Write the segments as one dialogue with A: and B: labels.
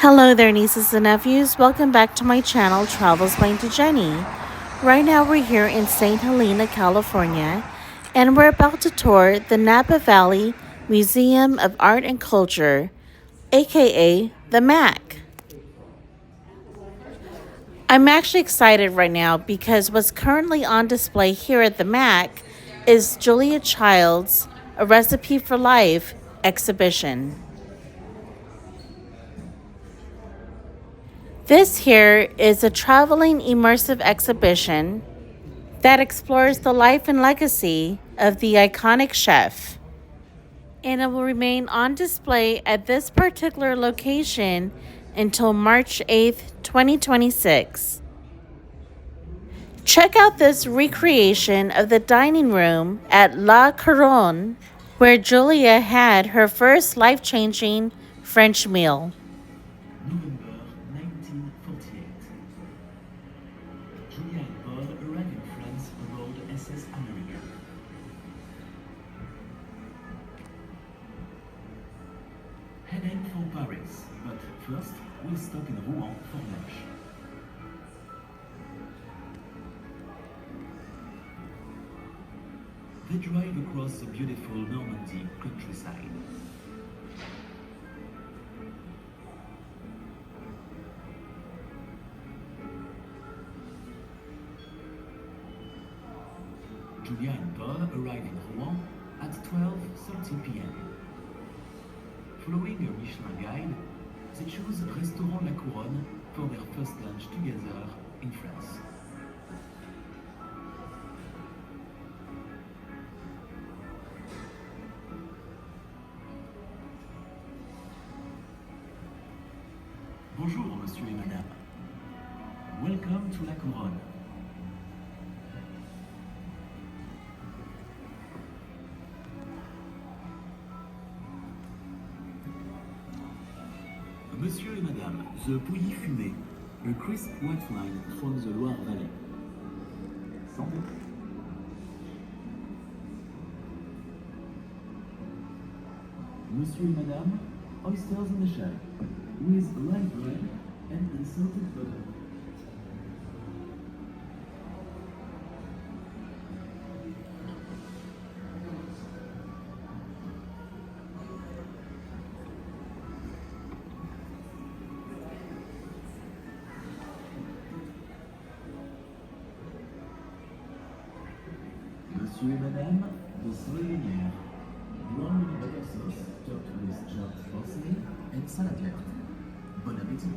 A: Hello there, nieces and nephews. Welcome back to my channel, Travels by Auntie Jennie. Right now, we're here in St. Helena, California, and we're about to tour the Napa Valley Museum of Art and Culture, aka the MAC. I'm actually excited right now because what's currently on display here at the MAC is Julia Child's A Recipe for Life exhibition. This here is a traveling immersive exhibition that explores the life and legacy of the iconic chef. And it will remain on display at this particular location until March 8th, 2026. Check out this recreation of the dining room at La Couronne, where Julia had her first life-changing French meal.
B: November 1948. Julia and Paul arrived in France aboard SS America. Heading for Paris, but first we'll stop in Rouen for lunch. They drive across the beautiful Normandy countryside. Julia and Paul arrive in Rouen at 12:30 p.m. Following a Michelin guide, they choose Restaurant La Couronne for their first lunch together in France. Bonjour, monsieur et madame. Welcome to La Couronne. Monsieur et madame, the Pouilly Fumé, a crisp white wine from the Loire Valley. Santé. Monsieur et madame, oysters in the shell, with rye bread and salted butter. Monsieur et madame, the soleil brown with butter sauce topped with chopped parsley and salad left. Bon appétit.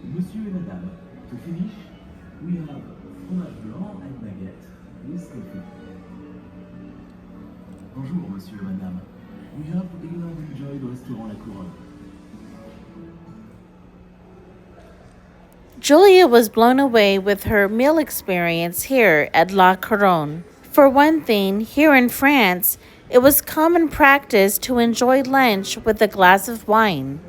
B: Monsieur et madame, to finish, we have fromage blanc and baguette with coffee. Bonjour, monsieur et madame. We hope you have enjoyed Restaurant La Couronne.
A: Julia was blown away with her meal experience here at La Couronne. For one thing, here in France, it was common practice to enjoy lunch with a glass of wine.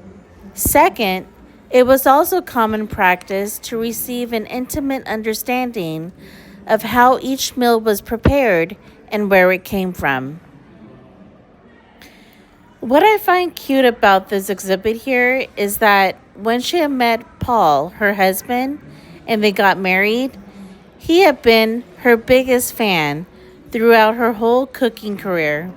A: Second, it was also common practice to receive an intimate understanding of how each meal was prepared and where it came from. What I find cute about this exhibit here is that when she had met Paul, her husband, and they got married, he had been her biggest fan throughout her whole cooking career.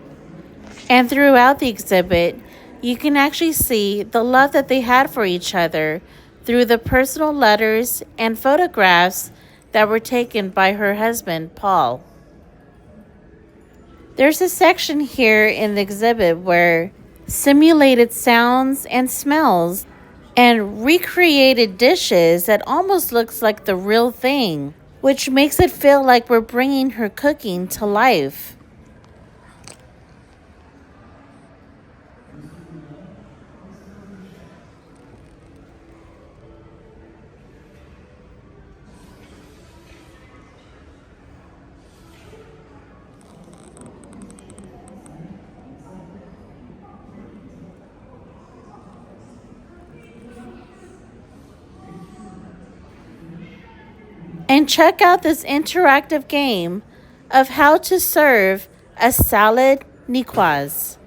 A: And throughout the exhibit, you can actually see the love that they had for each other through the personal letters and photographs that were taken by her husband, Paul. There's a section here in the exhibit where simulated sounds and smells and recreated dishes that almost looks like the real thing, which makes it feel like we're bringing her cooking to life. And check out this interactive game of how to serve a salad niçoise.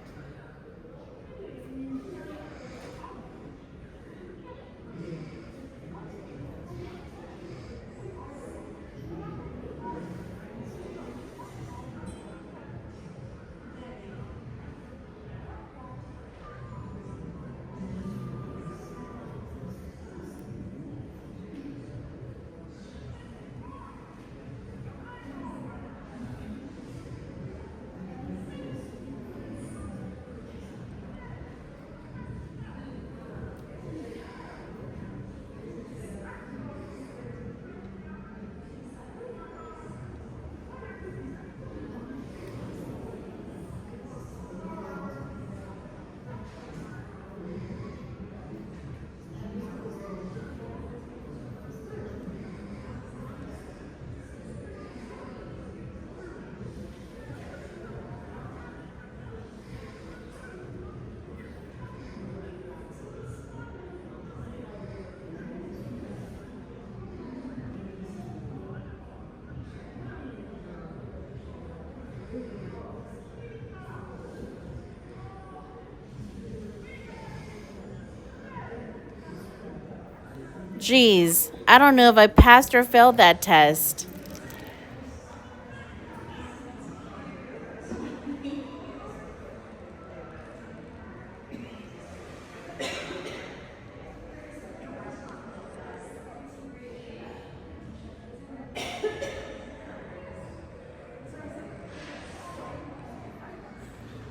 A: Geez, I don't know if I passed or failed that test.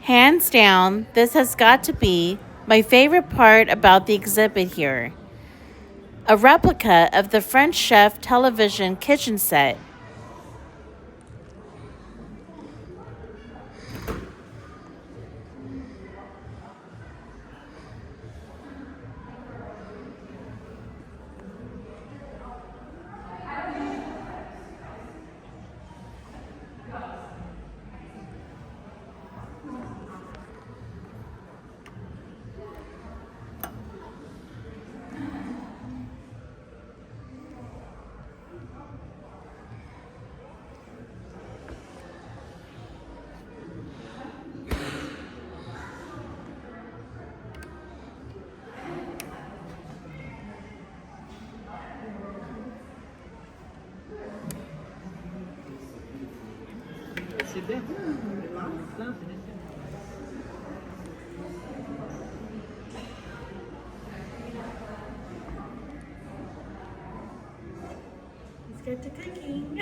A: Hands down, this has got to be my favorite part about the exhibit here. A replica of the French chef television kitchen set.
C: C'est bien. Let's get to cooking.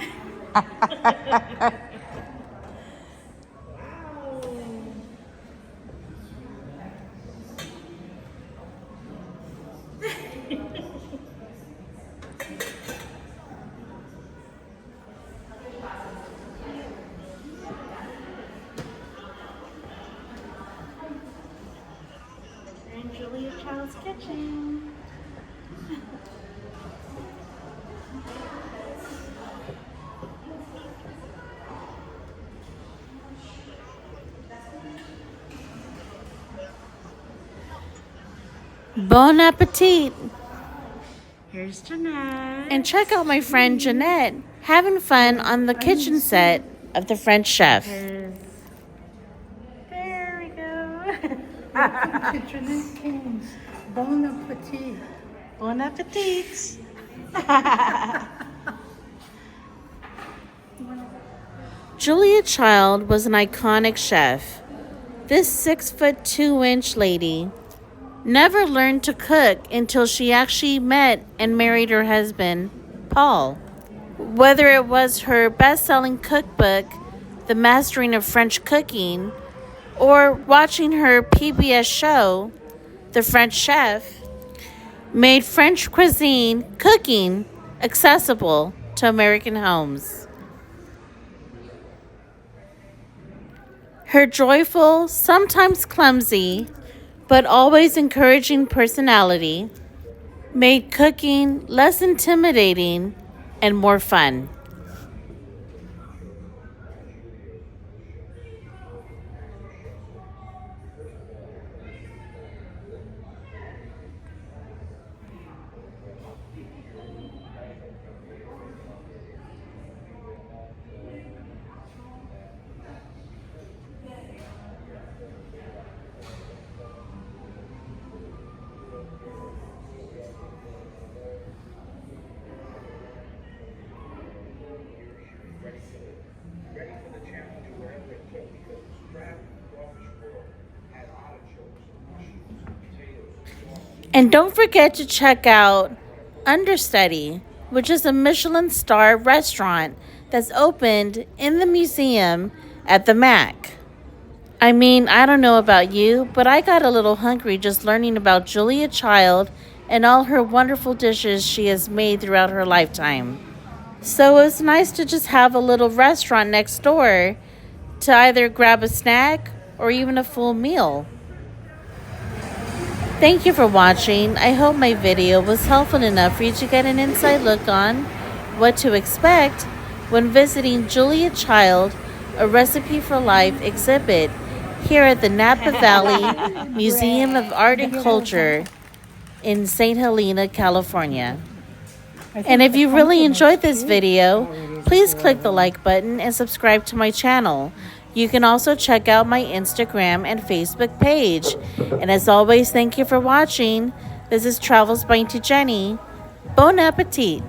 C: And Julia Child's kitchen.
A: Bon appetit!
C: Here's Jeanette.
A: And check out my friend Jeanette having fun on the kitchen set of the French chef.
C: There we go.
D: Welcome to Jeanette King's Bon Appetit.
C: Bon appetit.
A: Julia Child was an iconic chef. This 6'2" lady never learned to cook until she actually met and married her husband, Paul. Whether it was her best-selling cookbook, The Mastering of French Cooking, or watching her PBS show, The French Chef, made French cuisine cooking accessible to American homes. Her joyful, sometimes clumsy, but always encouraging personality made cooking less intimidating and more fun. And don't forget to check out Understudy, which is a Michelin star restaurant that's opened in the museum at the Mac. I mean, I don't know about you, but I got a little hungry just learning about Julia Child and all her wonderful dishes she has made throughout her lifetime. So it's nice to just have a little restaurant next door to either grab a snack or even a full meal. Thank you for watching. I hope my video was helpful enough for you to get an inside look on what to expect when visiting Julia Child, a Recipe for Life exhibit here at the Napa Valley Museum of Art and Culture in St. Helena, California. And if you really enjoyed this video, please click the like button and subscribe to my channel. You can also check out my Instagram and Facebook page. And as always, thank you for watching. This is Travels by Auntie Jennie. Bon appetit.